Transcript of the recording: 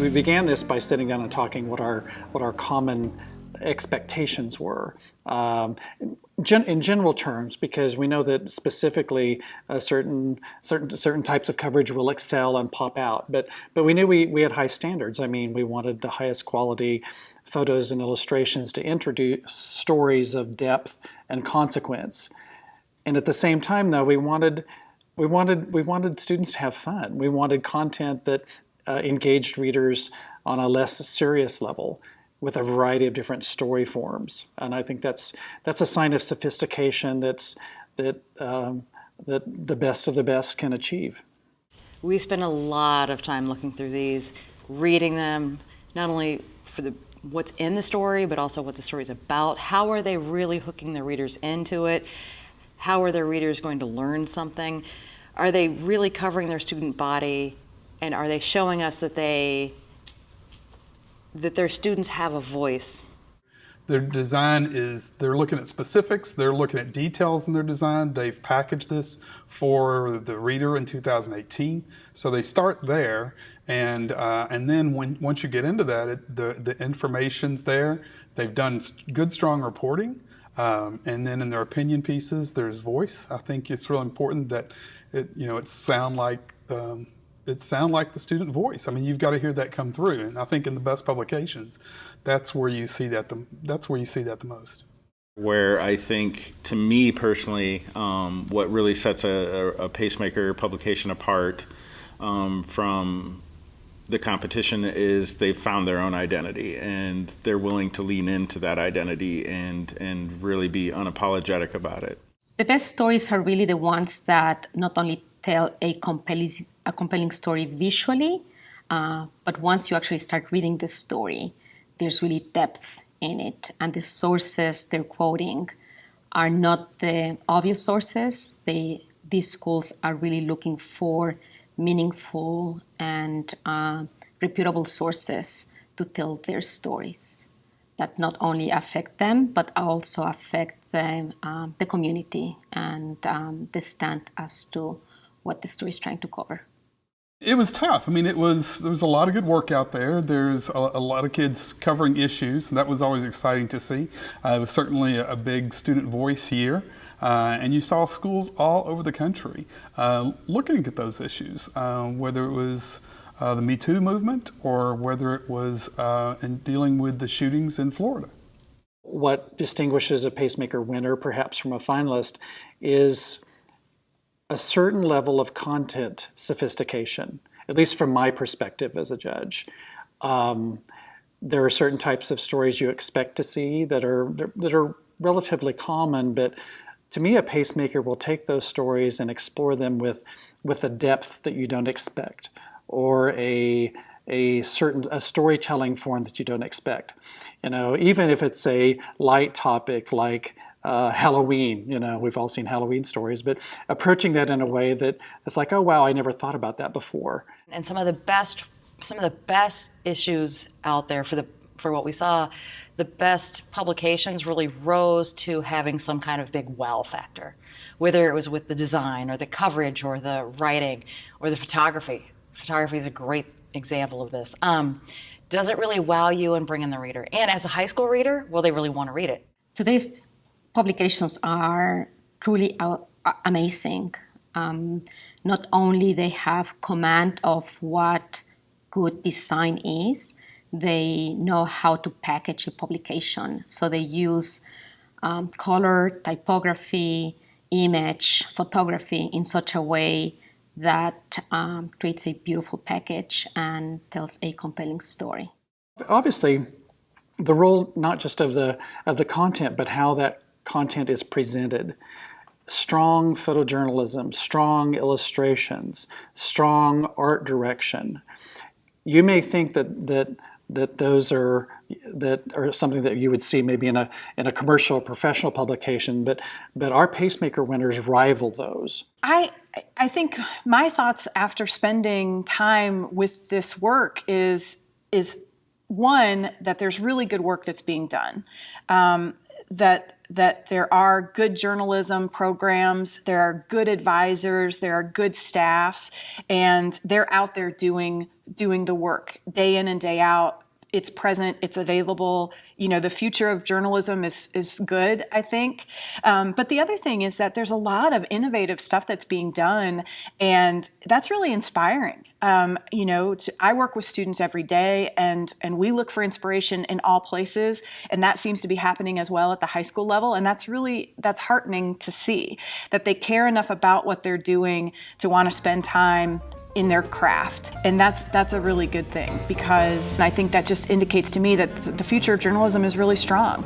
We began this by sitting down and talking what our common expectations were. In general terms, because we know that specifically certain types of coverage will excel and pop out, but we knew we had high standards. I mean, we wanted the highest quality photos and illustrations to introduce stories of depth and consequence. And at the same time, though, we wanted students to have fun. We wanted content that engaged readers on a less serious level, with a variety of different story forms. And I think that's a sign of sophistication that the best of the best can achieve. We spend a lot of time looking through these, reading them, not only for what's in the story, but also what the story's about. How are they really hooking their readers into it? How are their readers going to learn something? Are they really covering their student body? And are they showing us that their students have a voice? Their design they're looking at specifics, they're looking at details in their design. They've packaged this for the reader in 2018. So they start there, and then once you get into that, the information's there. They've done good, strong reporting, and then in their opinion pieces, there's voice. I think it's really important that it sound like the student voice. I mean, you've got to hear that come through, and I think in the best publications, that's where you see that the most. Where I think, to me personally, what really sets a Pacemaker publication apart from the competition is they've found their own identity, and they're willing to lean into that identity and really be unapologetic about it. The best stories are really the ones that not only tell a compelling story visually, but once you actually start reading the story, there's really depth in it, and the sources they're quoting are not the obvious sources. These schools are really looking for meaningful and reputable sources to tell their stories that not only affect them, but also affect the community and the stand as to what the story is trying to cover. It was tough. I mean, there was a lot of good work out there. There's a lot of kids covering issues, and that was always exciting to see. It was certainly a big student voice year, and you saw schools all over the country looking at those issues, whether it was the Me Too movement or whether it was in dealing with the shootings in Florida. What distinguishes a Pacemaker winner perhaps from a finalist is a certain level of content sophistication, at least from my perspective as a judge. There are certain types of stories you expect to see that are relatively common, but to me, a Pacemaker will take those stories and explore them with a depth that you don't expect, or a storytelling form that you don't expect. Even if it's a light topic like Halloween, we've all seen Halloween stories, but approaching that in a way that it's like, oh wow, I never thought about that before. And some of the best issues out there for what we saw, the best publications really rose to having some kind of big wow factor, whether it was with the design or the coverage or the writing or the photography. Photography is a great example of this. Does it really wow you and bring in the reader? And as a high school reader, will they really want to read it? Today's publications are truly amazing. Not only they have command of what good design is, they know how to package a publication. So they use color, typography, image, photography in such a way that creates a beautiful package and tells a compelling story. Obviously, the role not just of the content, but how that content is presented. Strong photojournalism, strong illustrations, strong art direction. You may think that those are something that you would see maybe in a commercial or professional publication, but our Pacemaker winners rival those. I think my thoughts after spending time with this work is one, that there's really good work that's being done, that that there are good journalism programs, there are good advisors, there are good staffs, and they're out there doing the work day in and day out. It's present, it's available. The future of journalism is good, I think. But the other thing is that there's a lot of innovative stuff that's being done, and that's really inspiring. I work with students every day, and we look for inspiration in all places, and that seems to be happening as well at the high school level, and that's heartening to see, that they care enough about what they're doing to want to spend time in their craft. And that's a really good thing, because I think that just indicates to me that the future of journalism is really strong.